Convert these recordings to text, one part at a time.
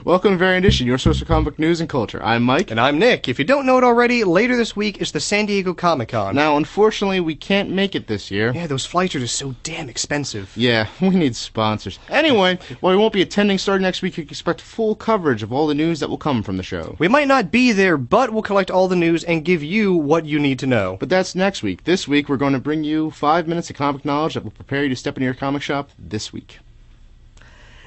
Welcome to Variant Edition, your source for comic book news and culture. I'm Mike. And I'm Nick. If you don't know it already, later this week is the San Diego Comic-Con. Now, unfortunately, we can't make it this year. Yeah, those flights are just so damn expensive. Yeah, we need sponsors. Anyway, while we won't be attending starting next week, you can expect full coverage of all the news that will come from the show. We might not be there, but we'll collect all the news and give you what you need to know. But that's next week. This week, we're going to bring you 5 minutes of comic knowledge that will prepare you to step into your comic shop this week.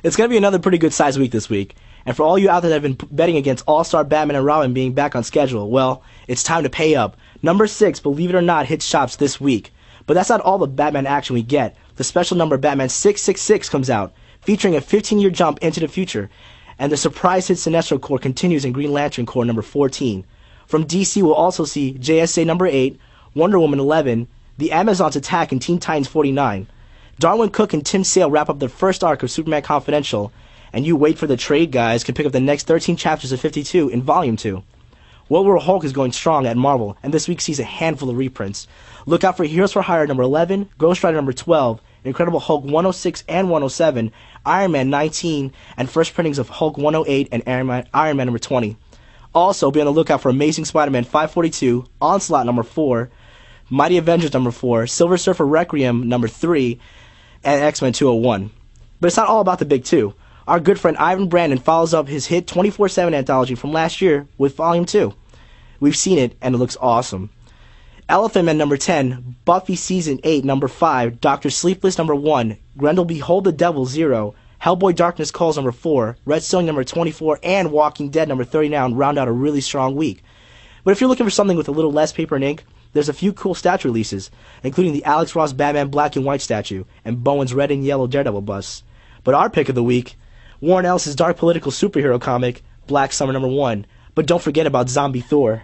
It's going to be another pretty good-sized week this week. And for all you out there that have been betting against All-Star Batman and Robin being back on schedule, well, it's time to pay up. Number 6, believe it or not, hits shops this week. But that's not all the Batman action we get. The special number Batman 666 comes out, featuring a 15-year jump into the future. And the surprise hit Sinestro Corps continues in Green Lantern Corps number 14. From DC, we'll also see JSA number 8, Wonder Woman 11, The Amazons Attack, and Teen Titans 49. Darwin Cook and Tim Sale wrap up the first arc of Superman Confidential, and you wait for the trade guys can pick up the next 13 chapters of 52 in Volume 2. World War Hulk is going strong at Marvel, and this week sees a handful of reprints. Look out for Heroes for Hire number 11, Ghost Rider number 12, Incredible Hulk 106 and 107, Iron Man 19, and first printings of Hulk 108 and Iron Man number 20. Also, be on the lookout for Amazing Spider-Man 542, Onslaught number 4, Mighty Avengers number 4, Silver Surfer Requiem number 3, and X-Men 201. But it's not all about the big two. Our good friend Ivan Brandon follows up his hit 24/7 anthology from last year with Volume 2. We've seen it, and it looks awesome. Elephantmen number 10, Buffy Season 8 number 5, Dr. Sleepless number 1, Grendel Behold the Devil 0, Hellboy Darkness Calls number 4, Red Sonja number 24, and Walking Dead number 39 round out a really strong week. But if you're looking for something with a little less paper and ink, there's a few cool statue releases, including the Alex Ross Batman Black and White statue, and Bowen's Red and Yellow Daredevil bust. But our pick of the week, Warren Ellis' dark political superhero comic, Black Summer number 1. But don't forget about Zombie Thor.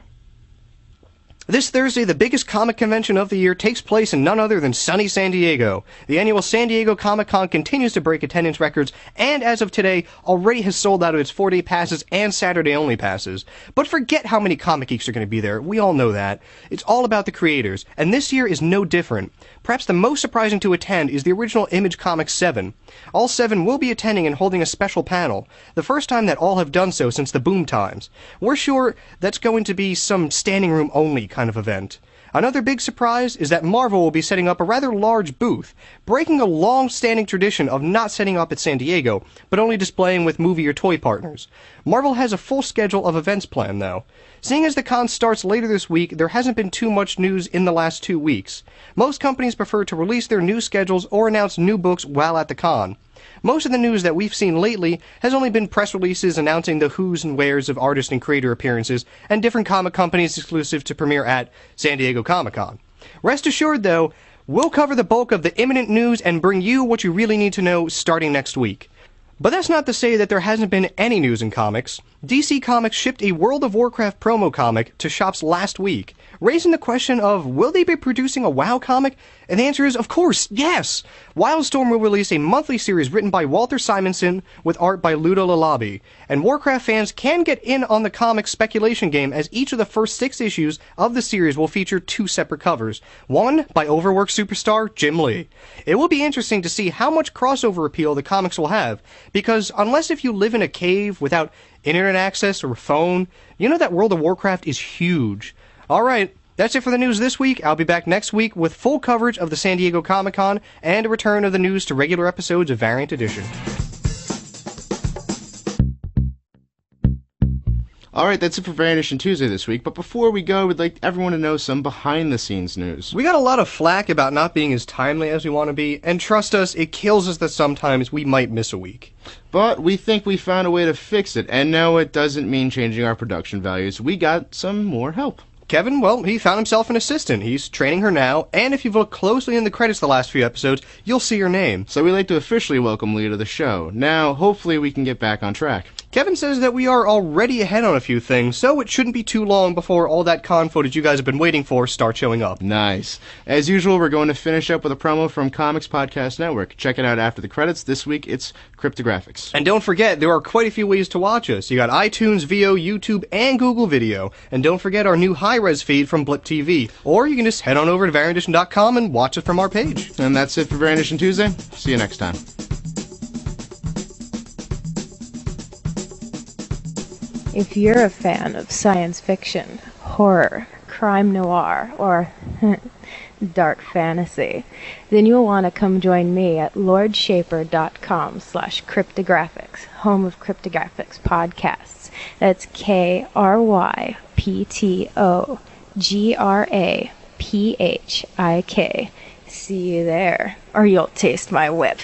This Thursday, the biggest comic convention of the year takes place in none other than sunny San Diego. The annual San Diego Comic-Con continues to break attendance records, and as of today, already has sold out of its 4-day passes and Saturday-only passes. But forget how many comic geeks are going to be there. We all know that. It's all about the creators, and this year is no different. Perhaps the most surprising to attend is the original Image Comics 7. All 7 will be attending and holding a special panel, the first time that all have done so since the boom times. We're sure that's going to be some standing room only kind of event. Another big surprise is that Marvel will be setting up a rather large booth, breaking a long-standing tradition of not setting up at San Diego, but only displaying with movie or toy partners. Marvel has a full schedule of events planned, though. Seeing as the con starts later this week, there hasn't been too much news in the last 2 weeks. Most companies prefer to release their new schedules or announce new books while at the con. Most of the news that we've seen lately has only been press releases announcing the who's and where's of artist and creator appearances and different comic companies exclusive to premiere at San Diego Comic-Con. Rest assured, though, we'll cover the bulk of the imminent news and bring you what you really need to know starting next week. But that's not to say that there hasn't been any news in comics. DC Comics shipped a World of Warcraft promo comic to shops last week, raising the question of, will they be producing a WoW comic? And the answer is, of course, yes! Wildstorm will release a monthly series written by Walter Simonson with art by Ludo Lalabi, and Warcraft fans can get in on the comic speculation game as each of the first 6 issues of the series will feature 2 separate covers, one by overworked superstar Jim Lee. It will be interesting to see how much crossover appeal the comics will have, because unless if you live in a cave without internet access or a phone, you know that World of Warcraft is huge. Alright, that's it for the news this week. I'll be back next week with full coverage of the San Diego Comic-Con and a return of the news to regular episodes of Variant Edition. Alright, that's it for Variant Edition Tuesday this week, but before we go, we'd like everyone to know some behind-the-scenes news. We got a lot of flack about not being as timely as we want to be, and trust us, it kills us that sometimes we might miss a week. But we think we found a way to fix it, and no, it doesn't mean changing our production values. We got some more help. Kevin, well, he found himself an assistant. He's training her now, and if you've looked closely in the credits the last few episodes, you'll see her name. So we'd like to officially welcome Leah to the show. Now, hopefully we can get back on track. Kevin says that we are already ahead on a few things, so it shouldn't be too long before all that con footage you guys have been waiting for starts showing up. Nice. As usual, we're going to finish up with a promo from Comics Podcast Network. Check it out after the credits. This week, it's Cryptographics. And don't forget, there are quite a few ways to watch us. You got iTunes, VO, YouTube, and Google Video. And don't forget our new high-res feed from Blip TV. Or you can just head on over to variantition.com and watch it from our page. And that's it for Variant Edition Tuesday. See you next time. If you're a fan of science fiction, horror, crime noir, or dark fantasy, then you'll want to come join me at lordshaper.com/cryptographics, home of cryptographics podcasts. That's KRYPTOGRAPHIK. See you there, or you'll taste my whip.